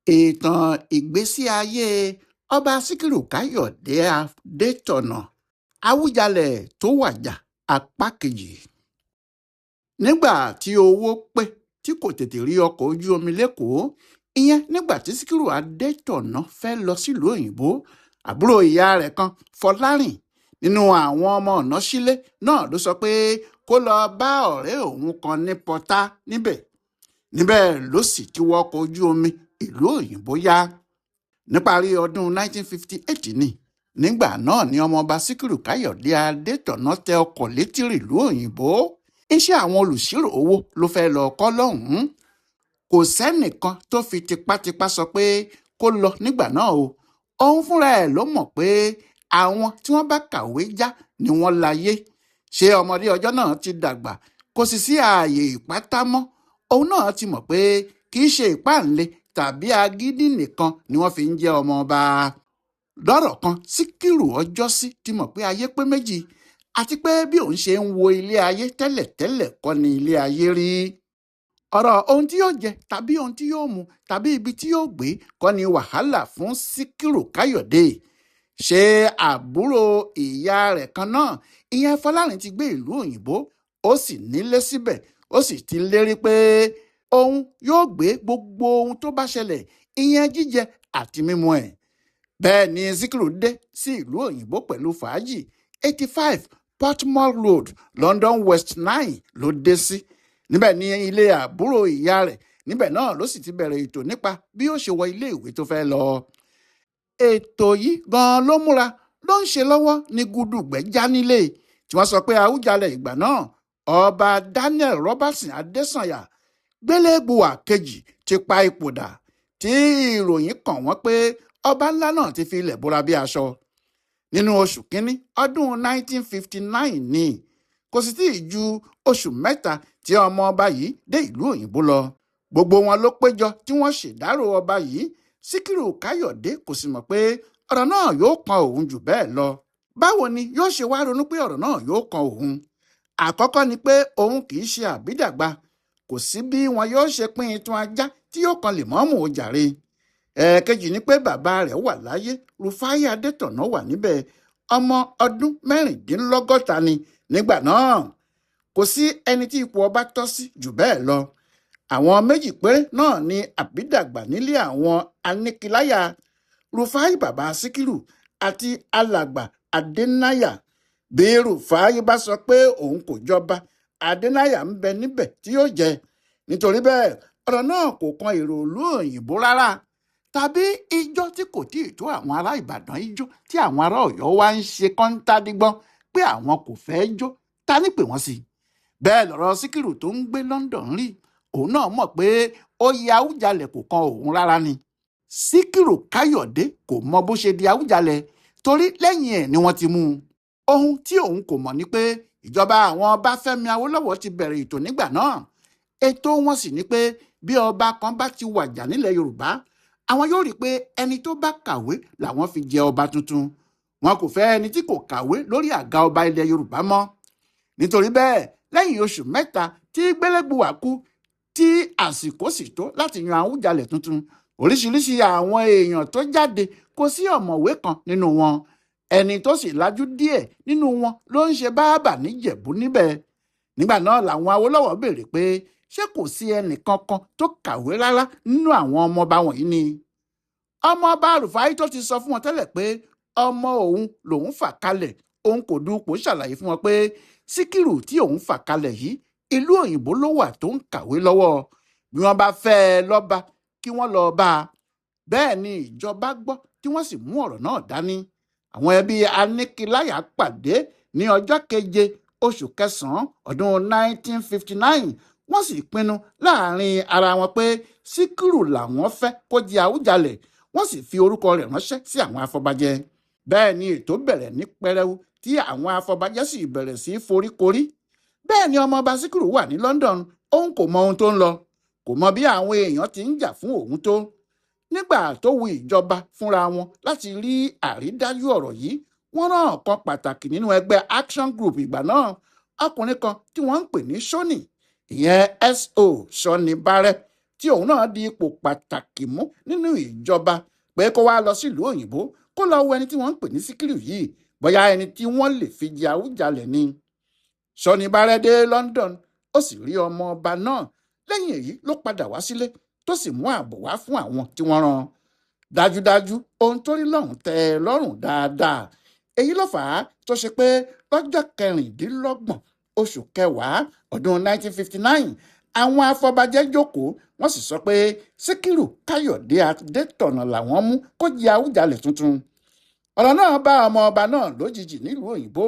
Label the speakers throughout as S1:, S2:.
S1: Ìtàn ìgbésí ayé ọba Síkírù Káyọ̀dé Adétọ̀nà Àwùjalẹ̀ tó wàjà apá kejì. Nígbà tí owó pé tí kò tètè rí ọkọ̀ ojú omi lẹ́kọ̀ọ́, ìyẹn nígbà tí Síkírù Adétọ̀nà fẹ́ lọ sílùú òyìnbó, àbúrò ìyá rẹ̀ kan Fọlárìn nínú àwọn ọmọ ọ̀nàṣílé náà ló sọ pé kó lọ bá ọ̀rẹ́ òun kan ní pọ́tà níbẹ̀ ló sì ti wọ ọkọ̀ ojú omi ìlú òyìnbó yá. Níparí ọdún 1958 nígbà náà ni ọmọọba Síkírù Káyọ̀dé Adétọ̀nà tẹ ọkọ̀ létí ìlú òyìnbó. Iṣẹ́ àwọn olùṣírò owó ló fẹ́ lọ kọ́ lọ́hùn-ún. Kò sẹ́nìkan tó fi tipátipá sọ pé kó lọ nígbà náà o. Òun fúnra ẹ̀ ló mọ̀ pé àwọn tí wọ́n bá kàwé já ni wọ́n láyé. Ṣé ọmọdé ọjọ́ náà ti dàgbà, kò sì sí ààyè ìpátá mọ́. Òun náà ti mọ̀ pé kì í ṣe ìpáǹle tàbí agídí nìkan ni wọ́n fi ń jẹ́ ọmọ ọba. Lọ́rọ̀ kan, Síkírù ọjọ́sí ti mọ̀ pé ayé pé méjì, àti pé bí òun ṣe ń wo ilé ayé tẹ́lẹ̀tẹ́lẹ̀ kọ́ ni ilé ayé rí. Ọ̀rọ̀ ohun tí yóò jẹ tàbí ohun tí yóò mu tàbí ibi tí yóò gbé kọ́ ni wàhálà fún Síkírù Káyọ̀dé. Ṣé àbúrò ìyá rẹ̀ kan náà, ìyẹn Fọlárìn, ti gbé ìlú òyìnbó, ó sì nílé síbẹ̀, ó sì ti lérí pé òun yóò gbé gbogbo ohun tó bá ṣẹlẹ̀, ìyẹn jíjẹ àti mímu ẹ̀. Bẹ́ẹ̀ ni Síkírù dé sí ìlú òyìnbó pẹ̀lú fàájì. 85 Portmore Road, London West 9 ló dé sí. Níbẹ̀ ni ilé àbúrò ìyá rẹ̀. Níbẹ̀ náà ló sì ti bẹ̀rẹ̀ ètò nípa bí ó ṣe wọ ilé ìwé tó fẹ́ lọ. Ètò yìí gan-an ló múra ló ń ṣe lọ́wọ́ ní gúdúgbẹ́ já nílé, tí wọ́n sọ pé Àwùjalẹ̀ ìgbà náà, ọba Daniel Robertson Adésànyà Gbélégbùwà kejì ti pa ipò dà, tí ìròyìn kàn wọ́n pé ọba ńlá náà ti fi ilẹ̀ bora bí aṣọ. Nínú oṣù kínní ọdún 1959 ni, kò sì tí ì ju oṣù mẹ́ta tí ọmọ ọba yìí dé ìlú òyìnbó lọ. Gbogbo wọn ló péjọ tí wọ́n ṣèdárò ọba yìí. Síkírù Káyọ̀dé kò sì mọ̀ pé ọ̀rọ̀ náà yóò kan òun jù bẹ́ẹ̀ lọ. Báwo ni yóò ṣe wá ronú pé ọ̀rọ̀ náà yóò kan òun? Àkọ́kọ́ ni pé òun kì í ṣe àbídàgbà. Kò sí bí wọn yóò ṣe pín ìtàn ajá tí yóò kan lèmọ́mù ó jàre. Ẹ̀ẹ̀kejì ni pé bàbá rẹ̀ wà láyé, Rúfáì Adétọ̀nà wà níbẹ̀, ọmọ ọdún 64 ni nígbà náà. Kò sí ẹni tí ipò ọba tọ́ sí jù bẹ́ẹ̀ lọ. Àwọn méjì péré náà ni àbídàgbà nílé àwọn Aníkiláyà, Rúfáì bàbá Síkírù àti alàgbà Adénáyà. Bí Rúfáì bá sọ pé òun kò jọba, Adénáyà ń bẹ níbẹ̀ tí yóò jẹ. Nítorí bẹ́ẹ̀, ọ̀rọ̀ náà kò kan èrò ìlú òyìnbó rárá. Tàbí ijó tí kò tí ì tó àwọn ará Ìbàdàn ijó tí àwọn ará Ọ̀yọ́ wá ń ṣe kọ́ńtàdígbọ́n pé àwọn kò fẹ́ jó, ta ní pè wọ́n sí. Bẹ́ẹ̀ lọ̀rọ̀ Síkírù tó ń gbé London rí. Òun náà mọ̀ pé oyè Àwùjalẹ̀ kò kan òun rárá ni. Síkírù Káyọ̀dé kò mọ bó ṣe di Àwùjalẹ̀, torí lẹ́yìn ẹ̀ ni wọ́n ti mú un. Ohun tí òun kò mọ̀ ni pé ìjọba àwọn Ọbáfẹ́mi Awólọ́wọ̀ ti bẹ̀rẹ̀ ètò nígbà náà. Ètò wọn sì ni pé bí ọba kan bá ti wàjà nílẹ̀ Yorùbá, àwọn yóò rí i pé ẹni tó bá kàwé làwọn fi jẹ ọba tuntun. Wọn kò fẹ́ ẹni tí kò kàwé lórí àga ọba ilẹ̀ Yorùbá mọ́. Nítorí bẹ́ẹ̀, lẹ́yìn oṣù mẹ́ta tí Gbélégbùwà kú, tí àsìkò sì tó láti yan Àwùjalẹ̀ tuntun, oríṣiríṣi àwọn èèyàn tó jáde, kò sí ọ̀mọ̀wé kan nínú wọn. Ẹni tó sì lajú díẹ̀ nínú wọn ló ń ṣe báábà níjẹ̀bú níbẹ̀. Nígbà náà làwọn Awólọ́wọ̀ béèrè pé ṣé kò sí ẹnì kankan tó kàwé rárá nínú àwọn ọmọọba wọ̀nyí ni. Ọmọọba Rúfáì tó ti sọ fún wọn tẹ́lẹ̀ pé ọmọ òun lòun fà kalẹ̀, òun kò dupò, ṣàlàyé fún wọn pé Síkírù tí òun fà kalẹ̀ yìí ìlú òyìnbó ló wà tó ń kàwé lọ́wọ́. Bí wọ́n bá fẹ́ ẹ lọ́ba kí wọ́n lọ bá a. Bẹ́ẹ̀ ni ìjọba gbọ́ tí wọ́n sì mú ọ̀rọ̀ náà dání. Àwọn ẹbí Aníkiláyà pàdé ní ọjọ́ 7 oṣù kẹsàn-án ọdún 1959. Wọ́n sì pinnu láàrin ara wọn pé Síkírù làwọn fẹ́ kó di Àwùjalẹ̀. Wọ́n sì fi orúkọ rẹ̀ ránṣẹ́ sí àwọn afọbajẹ. Bẹ́ẹ̀ ni ètò bẹ̀rẹ̀ ní pẹrẹu tí àwọn afọbajẹ sì bẹ̀rẹ̀ sí foríkorí. Bẹ́ẹ̀ ni ọmọọba Síkírù wà ní London. Òun kò mọ ohun tó ń lọ, kò mọ bí àwọn èèyàn ti ń jà fún òun tó. Nígbà tó wu ìjọba fúnra wọn láti rí àrídájú ọ̀rọ̀ yìí, wọ́n rán ọ̀kan pàtàkì nínú ẹgbẹ́ Action Group ìgbà náà, ọkùnrin kan tí wọ́n ń pè ní Sọ́nì, ìyẹn S.O. Sọ́nì Bárẹ̀, tí tí òun náà di ipò pàtàkì mú nínú ìjọba pé kó wá lọ sílùú òyìnbó kó lọ wo ẹni tí wọ́n ń pè ní Síkírù yìí bóyá ẹni tí wọ́n lè fi jẹ Àwùjalẹ̀ ni. Sọ́ni Bárẹ̀ dé London ó sì rí ọmọ ọba náà. Lẹ́yìn èyí ló padà wá sílé tó sì mú ààbò wá fún àwọn tí wọ́n rán. Dájúdájú ohun tó rí lọ́hùn tẹ́ ẹ lọ́rùn dáadáa. Èyí ló fà á tó ṣe pé lọ́jọ́ 26 oṣù kẹwàá ọdún 1959 àwọn afọbajẹ jókòó wọ́n sì sọ pé Síkírù Káyọ̀dé Adétọ̀nà làwọn mú kó jẹ Àwùjalẹ̀ tuntun. Ọ̀rọ̀ náà bá ọmọ ọba náà lójijì nílùú òyìnbó,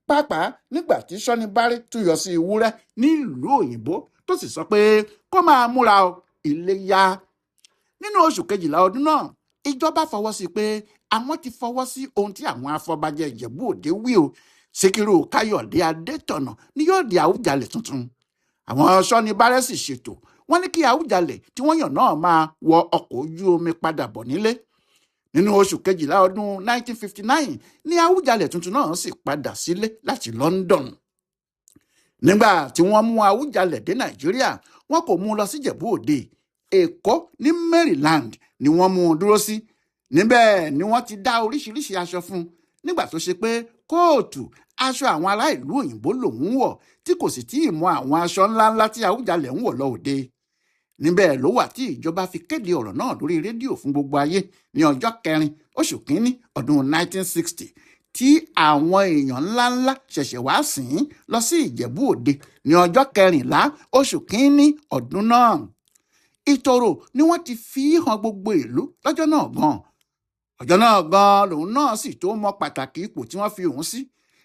S1: pàápàá nígbà tí Sọ́ni Bárẹ̀ tún yọ sí Ìwúrẹ́ nílùú òyìnbó tó sì sọ pé kó máa múra Iléyá. Nínú oṣù kejìlá ọdún náà ìjọba fọwọ́ sí pé àwọn ti fọwọ́ sí ohun tí àwọn afọbajẹ Ìjẹ̀bú Òde wí o. Síkírù Káyọ̀dé Adétọ̀nà ni yóò di Àwùjalẹ̀ tuntun. Àwọn Sọ́ni Bárẹ̀ sì ṣètò, wọ́n ní kí Àwùjalẹ̀ tí wọ́n yàn náà máa wọ ọkọ̀ ojú omi padà bọ̀ nílé. Nínú oṣù kejìlá ọdún 1959 ní Àwùjalẹ̀ tuntun náà sì padà sílé láti London. Nígbà tí wọ́n mú Àwùjalẹ̀ dé Nàìjíríà wọn kò mú un lọ sí Ìjẹ̀bú Òde. Èkó ní Maryland ni wọ́n mú un dúró sí. Níbẹ̀ ni wọ́n ti dá oríṣiríṣi aṣọ fún un nígbà tó ṣe pé kóòtù aṣọ àwọn ará ìlú òyìnbó lòun wọ̀ tí kò sì tí ì mọ àwọn aṣọ ńláńlá tí Àwùjalẹ̀ ń wọ̀ lọ òde. Níbẹ̀ ló wà tí ìjọba fi kéde ọ̀rọ̀ náà lórí rédíò fún gbogbo ayé ní ọjọ́ 4 oṣù kínní ọdún 1960 tí àwọn èèyàn ńláńlá ṣẹ̀ṣẹ̀ wá sìn ín lọ sí Ìjẹ̀bú Òde ní ọjọ́ 14 oṣù kínní ọdún náà. Ìtòrò ni wọ́n ti fi hàn gbogbo ìlú lọ́jọ́ náà gan. Ọjọ́ náà gan lòun náà sì tó mọ pàtàkì ipò tí wọ́n fi òun sí,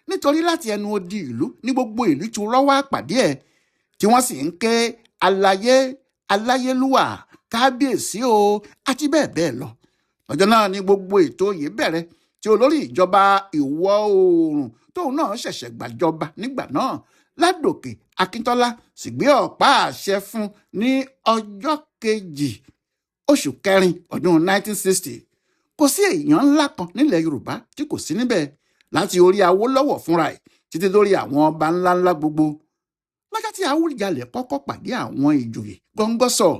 S1: nítorí láti ẹnu odi ìlú ní gbogbo ìlú ti rọ́wọ́ àpàdé ẹ̀ tí wọ́n sì ń ké aláyé aláyélúwà kábíyèsí o àti bẹ́ẹ̀ bẹ́ẹ̀ lọ. Ọjọ́ náà ni gbogbo ètò yìí bẹ̀rẹ̀ tí olórí ìjọba ìwọ̀ oòrùn tóun náà ṣẹ̀ṣẹ̀ gbàjọba nígbà náà Ládòkè Akíntọ́lá sì gbé ọ̀pá àṣẹ fún ní ọjọ́ 2 oṣù kẹrin ọdún 1960. Kò sí èèyàn ńlá kan nílẹ̀ Yorùbá tí kò sí níbẹ̀, láti orí Awólọ́wọ̀ fúnra ẹ̀ títí lórí àwọn ọba ńláńlá gbogbo. Lọ́jọ́ tí Àwùjalẹ̀ kọ́kọ́ pàdé àwọn ìjòyè gọ́ngọ́sọ̀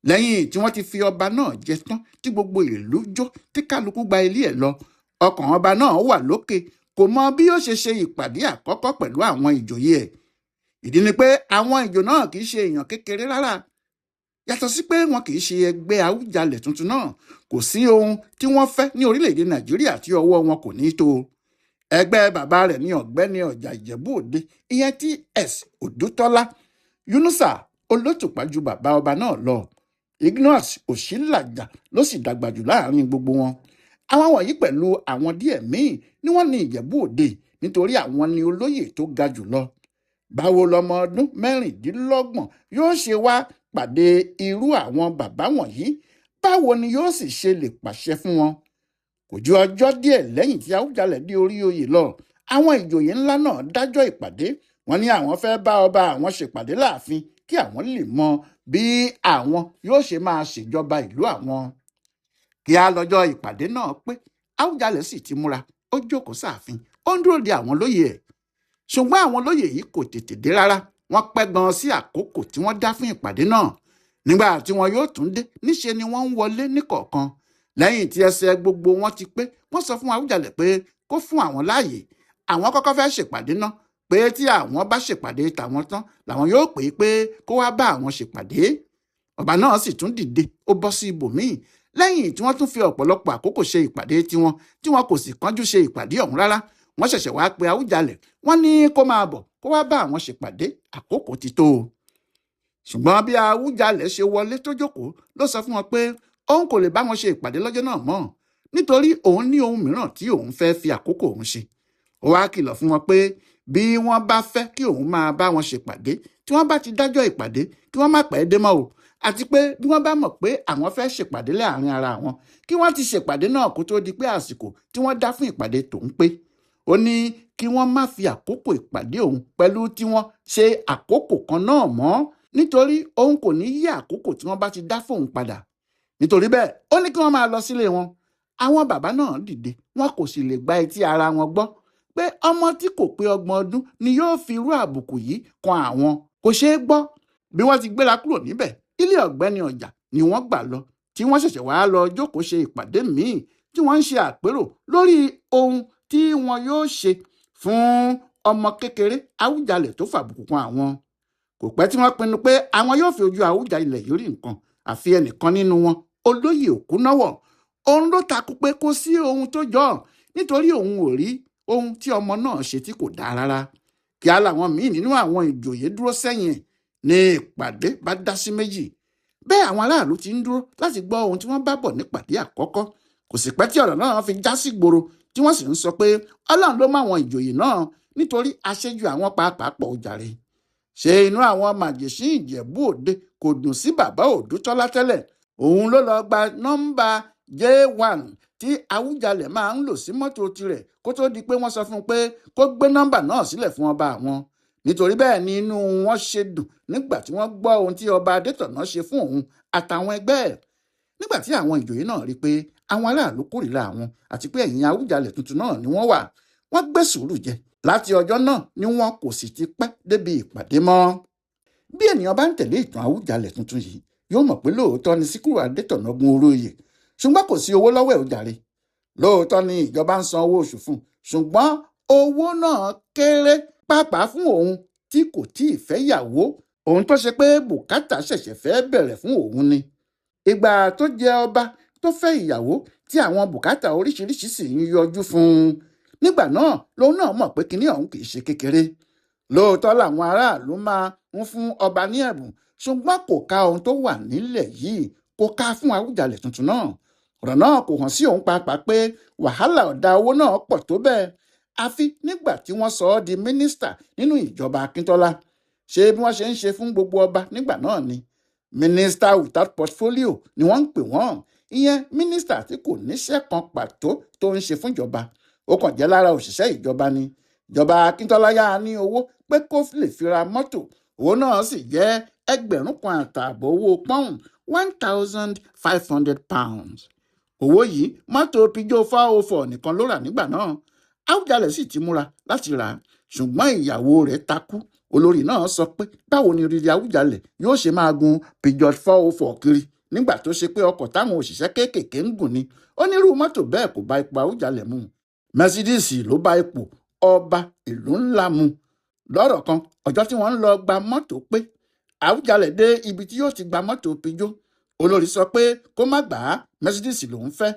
S1: lẹ́yìn tí wọ́n ti fi ọba náà jẹ tán tí gbogbo ìlú jó tí kálukú gba ilé ẹ̀ lọ, ọkàn ọba náà wà lókè, kò mọ bí ó ṣe ìpàdé àkọ́kọ́ pẹ̀lú àwọn ìjòyè ẹ̀. Ìdí ni pé àwọn ìjò náà kì í ṣe èèyàn kékeré rárá. Yàtọ̀ sí pé wọn kì í ṣe ẹgbẹ́ Àwùjalẹ̀ tuntun náà, kò sí ohun tí wọ́n fẹ́ ní orílẹ̀-èdè Nàìjíríà tí ọwọ́ wọn kò ní tó. Ẹgbẹ́ bàbá rẹ̀ ní ọ̀gbẹ́ni Ọjà Ìjẹ̀bú Òde, ìyẹn T.S. Òdútọ́lá. Yunusa Olótùpá ju bàbá ọba náà lọ. Ignatius Òṣìlàjà ló sì dàgbà jù láàrin gbogbo wọn. Àwọn wọ̀nyí pẹ̀lú àwọn díẹ̀ míì ni wọ́n ní Ìjẹ̀bú Òde nítorí àwọn ni olóyè tó ga jù lọ. Báwo lọmọ ọdún 26 yóò ṣe wá pàdé irú àwọn bàbá wọ̀nyí? Báwo ni yóò sì ṣe lè pàṣẹ fún wọn? Kò ju ọjọ́ díẹ̀ lẹ́yìn tí Àwùjalẹ̀ dé orí oyè lọ, àwọn ìjòyè ńlá náà dájọ́ ìpàdé. Wọ́n ní àwọn fẹ́ bá ọba àwọn ṣèpàdé láàfin kí àwọn lè mọ bí àwọn yóò ṣe máa ṣèjọba ìlú àwọn. Kí á lọ́jọ́ ìpàdé náà pé Àwùjalẹ̀ sì ti múra, ó jókòó sáàfin, ó ń dúró de àwọn lóyè ẹ̀. Ṣùgbọ́n àwọn lóyè yìí kò tètè dé rárá. Wọ́n pẹ́ gan sí àkókò tí wọ́n dá fún ìpàdé náà. Nígbà tí wọn yóò tún dé, níṣe ni wọ́n ń wọlé níkọ̀ọ̀kan. Lẹ́yìn tí ẹsẹ̀ gbogbo wọn ti pé, wọ́n sọ fún Àwùjalẹ̀ pé kó fún àwọn láàyè. Àwọn kọ́kọ́ fẹ́ ṣèpàdé náà, pé tí àwọn bá ṣèpàdé tàwọn tán làwọn yóò pè é pé kó wá bá àwọn ṣèpàdé. Ọba náà sì tún dìde, ó bọ́ sí ibòmíì. Lẹ́yìn tí wọ́n tún fi ọ̀pọ̀lọpọ̀ àkókò ṣe ìpàdé tiwọn, tí wọn kò sì kánjú ṣe ìpàdé ọ̀hún rárá, wọ́n ṣẹ̀ṣẹ̀ wá pe Àwùjalẹ̀. Wọ́n ní kó máa bọ̀ kó wá bá àwọn ṣèpàdé, àkókò ti tó. Ṣùgbọ́n bí Àwùjalẹ̀ ṣe wọlé tó jókòó ló sọ fún wọn pé òun kò lè bá wọn ṣe ìpàdé lọ́jọ́ náà mọ́, nítorí òun ní ohun mìíràn tí òun fẹ́ fi àkókò òun ṣe. Ó wá kìlọ̀ fún wọn pé bí wọ́n bá fẹ́ kí òun máa bá wọn ṣèpàdé, tí wọ́n bá ti dájọ́ ìpàdé kí wọ́n má pẹ́ dé mọ́ o, àti pé bí wọ́n bá mọ̀ pé àwọn fẹ́ ṣèpàdé láàrin ara wọn, kí wọ́n ti ṣèpàdé náà kó tó di pé àsìkò tí wọ́n dá fún ìpàdé tòun pé. Ó ní kí wọ́n má fi àkókò ìpàdé òun pẹ̀lú tí wọ́n ṣe àkókò kan náà mọ́, nítorí òun kò ní yí àkókò tí wọ́n bá ti dá fóun padà. Nítorí bẹ́ẹ̀ ó ní kí wọ́n máa lọ sílé wọn. Àwọn bàbá náà dìde, wọn kò sì lè gba etí ara wọn gbọ́ pé ọmọ tí kò pé 30 ọdún ni yóò fi irú àbùkù yìí kan àwọn. Kò ṣeé gbọ́. Bí wọ́n ti gbéra kúrò níbẹ̀, ilé ọ̀gbẹ́ni ọjà ni wọ́n gbà lọ tí wọ́n ṣẹ̀ṣẹ̀ wá lọ jókòó ṣe ìpàdé míì tí wọ́n ń ṣe àpérò lórí ohun tí wọn yóò ṣe fún ọmọ kékeré Awùjalẹ̀ tó fàbùkù kan àwọn. Kò pẹ́ tí wọ́n pinnu pé àwọn yóò fi ojú Awùjalẹ̀ yìí rí nǹkan àfi ẹnìkan nínú wọn, olóyè Òkúnọ́wọ̀. Òun ló takú pé kò sí ohun tó jọ nítorí òun ò rí ohun tí ọmọ náà ṣe tí kò dáa rárá. Kí á làwọn míì nínú àwọn ìjòyè dúró sẹ́yìn ní ìpàdé bá dá sí méjì. Bẹ́ẹ̀ àwọn aráàlú ti ń dúró láti gbọ́ ohun tí wọ́n bá bọ̀ nípàdé àkọ́kọ́. Kò sì pẹ́ tí ọ̀rọ̀ náà fi já sí gboro tí wọ́n sì ń sọ pé Ọlọ́run ló mọ àwọn ìjòyè náà nítorí àṣejù àwọn pàápàá pọ̀ ó jàre. Ṣé inú àwọn màjèṣín Ìjẹ̀bú Òde kò dùn sí bàbá Òdútọ́lá tẹ́lẹ̀? Òun ló lọ gba nọ́mbà J1 tí Awùjalẹ̀ máa ń lò sí mọ́tò tirẹ̀ kó tó di pé wọ́n sọ fún un pé kó gbé nọ́mbà náà sílẹ̀ fún ọba àwọn. Nítorí bẹ́ẹ̀ ni inú wọn ṣe dùn nígbà tí wọ́n gbọ́ ohun tí ọba Adétọ̀nà ṣe fún òun àtàwọn ẹgbẹ́ ẹ̀. Nígbà tí àwọn ìjòyè náà rí i pé àwọn aráàlú kórìíra àwọn àti pé ẹ̀yìn Awùjalẹ̀ tuntun náà ni wọ́n wà, wọ́n gbé sùúrù jẹ. Láti ọjọ́ náà ni wọn kò sì ti pẹ́ débi ìpàdé mọ́. Bí ènìyàn bá ń tẹ̀lé ìtàn Awùjalẹ̀ tuntun yìí yóò mọ̀ pé lóòótọ́ ni Síkírù Adétọ̀nà gun orí oyè, ṣùgbọ́n kò sí owó lọ́wọ́ ẹ̀ ó jàre. Lóòótọ́ ni ìjọba ń san owó oṣù fún un, ṣùgbọ́n owó náà kéré pàápàá fún òun tí kò tí ì fẹ́ yàwó, òun tó ṣe pé bùkátà ṣẹ̀ṣẹ̀ fẹ́ bẹ̀rẹ̀ fún òun ni. Ìgbà tó jẹ ọba tó fẹ́ ìyàwó tí àwọn bùkátà oríṣiríṣi sì ń yọjú fún un, nígbà náà lòun náà mọ̀ pé kinní ọ̀hún kì í ṣe kékeré. Lóòótọ́ làwọn aráàlú máa ń fún ọba ní ẹ̀bùn, ṣùgbọ́n kò ká ohun tó wà nílẹ̀ yìí kò ká fún Awùjalẹ̀ tuntun náà. Ọ̀rọ̀ náà kò hàn sí òun pàápàá pé wàhálà ọ̀dà owó náà pọ̀ tó bẹ́ẹ̀, àfi nígbà tí wọ́n sọ ọ́ di mínísítà nínú ìjọba Akíntọ́lá. Ṣé bí wọ́n ṣe ń ṣe fún gbogbo ọba nígbà náà ni? Minister without portfolio ni wọ́n ń pè wọ́n. Ìyẹn mínísítà tí kò níṣẹ́ kan pàtó tó ń ṣe fúnjọba. Ó kàn jẹ́ lára òṣìṣẹ́ ìjọba ni. Ìjọba Akíntọ́lá yá a ní owó pé kó lè fi ra mọ́tò. Owó náà sì jẹ́ 1,500 owó pọ́ùn, £1,500. Owó yìí mọ́tò Peugeot 404 nìkan ló rà nígbà náà. Awùjalẹ̀ sì ti múra láti rà á, ṣùgbọ́n ìyàwó rẹ̀ takú. Olórí náà sọ pé báwo ni rírí Awùjalẹ̀ yóò ṣe máa gun Peugeot 404 kiri nígbà tó ṣe pé ọkọ̀ táwọn òṣìṣẹ́ kéékèèké ń gùn ni. Onírú mọ́tò bẹ́ẹ̀ kò bá ipò Awùjalẹ̀ mu. Mercedes ló bá ipò ọba ìlú ńlá mu. Lọ́rọ̀ kan, ọjọ́ tí wọ́n ń lọ gba mọ́tò pé Awùjalẹ̀ dé ibi tí yóò ti gba mọ́tò Peugeot. Olórí sọ pé kó má gbà á, Mercedes lòún fẹ́.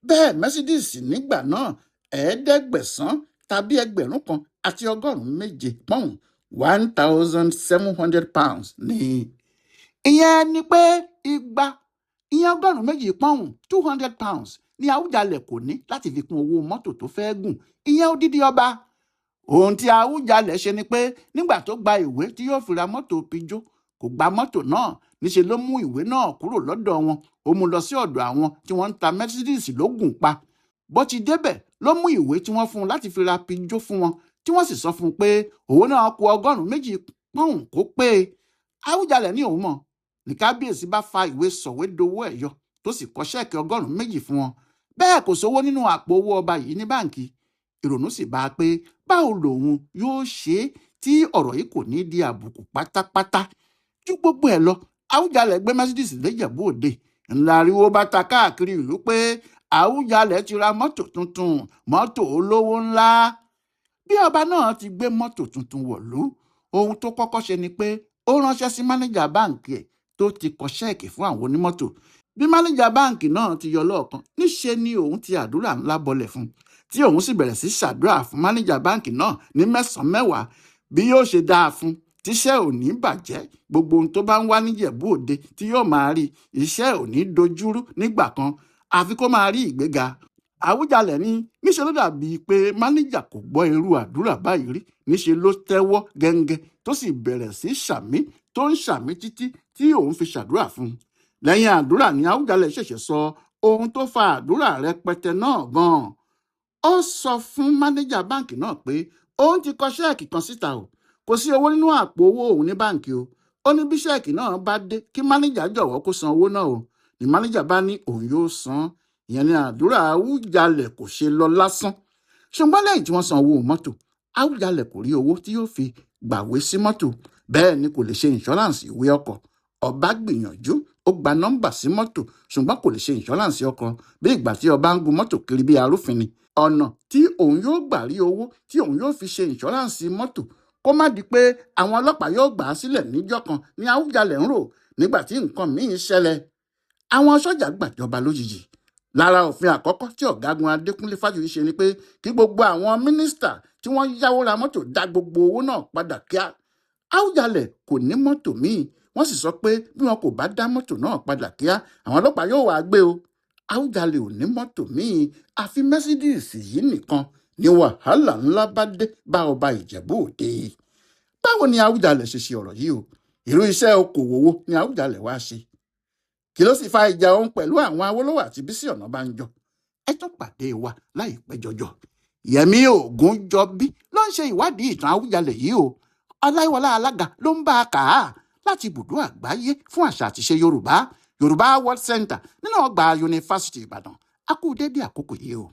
S1: Bẹ́ẹ̀ Mercedes nígbà náà 700 tàbí 1,107 pọ́ùn, £1,700 ni. Ìyẹn ni pé ìyẹn 1,200 pọ́ùn, £200 ni Awùjalẹ̀ kò ní láti fi kún owó mọ́tò tó fẹ́ gùn, ìyẹn odidi ọba. Ohun tí Awùjalẹ̀ ṣe ni pé nígbà tó gba ìwé tí yóò fi ra mọ́tò Peugeot, kò gba mọ́tò náà, níṣe ló mú ìwé náà kúrò lọ́dọ̀ wọn, ó mú lọ sí ọ̀dọ̀ àwọn tí wọ́n ń ta Mercedes lógùn pa. Bó ti débẹ̀ ló mú ìwé tí wọ́n fún un láti fi ra Peugeot fún wọn, tí wọ́n sì sọ fún un pé owó náà kù 200 pọ́ùn kó pé. Awùjalẹ̀ ní òun mọ̀, ní kábíyèsí bá fa ìwé sọ̀wédowó ẹ̀ yọ tó sì kọ ṣẹ́ẹ̀kì 200 fún wọn. Bẹ́ẹ̀ kò sówó nínú àpò owó ọba yìí ní báǹkì. Ìrònú sì bá a pé báwo lòun yóò ṣe é tí ọ̀rọ̀ yìí kò ní di àbùkù pátápátá. Ju gbogbo ẹ̀ lọ, Awùjalẹ̀ gbé Mercedes l'Íjẹ̀bú Òde. Ńlá ariwo bá ta káàkiri ìlú pé Awùjalẹ̀ ti ra mọ́tò tuntun, mọ́tò olówó ńlá. Bí ọba náà ti gbé mọ́tò tuntun wọ̀lú, ohun tó kọ́kọ́ ṣe ni pé ó ránṣẹ́ sí mánéjà báǹkì ẹ̀ tó ti kọ ṣẹ́ẹ̀kì fún àwọn onímọ́tò. Bí mánéjà báǹkì náà ti yọ lọ́ọ̀kan, níṣe ni òun ti àdúrà ńlá bọlẹ̀ fún un, tí òun sì bẹ̀rẹ̀ sí ṣàdúrà fún mánéjà báǹkì náà ní 9 bí yóò ṣe dáa fún, tíṣẹ́ ò ní bàjẹ́, gbogbo ohun tó bá ń wá níjẹ̀bú Òde tí yóò máa rí, iṣẹ́ ò ní dojúrú nígbà kan, àfi kó máa rí ìgbéga. Awùjalẹ̀ ní níṣe ló dàbí pé mánéjà kò gbọ́ irú àdúrà báyìí rí, níṣe ló tẹ́wọ́ gẹ́ngẹ́ tó sì bẹ̀rẹ̀ sí ṣàmí tó ń ṣàmí títí tí òun fi ṣàdúrà fún un. Lẹ́yìn àdúrà ni Awùjalẹ̀ ṣẹ̀ṣẹ̀ sọ ohun tó fa àdúrà rẹpẹtẹ náà gan-an. Ó sọ fún mánéjà báǹkì náà pé òun ti kọ ṣẹ́ẹ̀kì kan síta o, kò sí owó nínú àpò owó òun ní báǹkì o. Ó ní bí ṣẹ́ẹ̀kì náà bá dé kí mánéjà jọ̀wọ́ kó san owó náà o. Ní mánéjà bá ní òun yóò san. Ìyẹn ni àdúrà Awùjalẹ̀ kò ṣe lọ lásán. Ṣùgbọ́n lẹ́yìn tí wọ́n san owó mọ́tò, Awùjalẹ̀ kò rí owó tí yóò fi gbàwé sí mọ́tò. Bẹ́ẹ̀ ni kò lè ṣe ìnṣọ́ráǹsì ìwé ọkọ̀. ọba gbìyànjú ó gba nọ́mbà sí mọ́tò ṣùgbọ́n kò lè ṣe ìṣọ́ráǹsì ọkọ̀ bí ìgbà tí ọba ń gun mọ́tò kiri bí arúfin ni. ọ̀nà tí òun yóò gbà rí owó tí òun yóò fi ṣe ìṣọ́ráǹsì mọ́tò kó má di pé àwọn ọlọ́pàá yóò gbà á sílẹ̀ níjọ́ kan ní Àwùjalẹ̀ ń rò nígbà tí nǹkan míì ṣẹlẹ̀. àwọn sójà gbàjọba lójijì. lára òfin àkọ́kọ́ tí ọ̀gágun Adékúnlé Fájuyì ṣe ni pé kí gbogbo àwọn mínísítà tí wọ́n yáwó ra mọ́tò dá gbogbo owó náà padà kíá. Àwùjalẹ̀ kò ní mọ́tò míì wọ́n sì sọ pé bí wọn kò bá dá mọ́tò náà padà kíá àwọn ọlọ́pàá yóò wá gbé o. Àwùjalẹ̀ ò ní mọ́tò míì àfi Mercedes yìí nìkan ni wàhálà ńlá bá dé bá ọba Ìjẹ̀bú Òde. báwo ni Àwùjalẹ̀ ṣe ṣe ọ̀rọ̀ yìí o? irú iṣẹ́ okòwò wo ni Àwùjalẹ̀ wá ṣe? kí ló sì fa ìjà òun pẹ̀lú àwọn Awólọ́wọ̀ àti Bísí Ọ̀nàbánjọ? ẹ tún pàdé wa láìpẹ́ jọjọ. Yẹmí Ògúnjọbí ló ń ṣe ìwádìí ìtàn Àwùjalẹ̀ yìí o. Ọláyíwọlá Alága ló ń bá a kà á láti ibùdó àgbáyé fún àṣà àtiṣe Yorùbá World Center nínú ọgbà Yunifásitì Ìbàdàn. A kú dédé àkókò yìí o.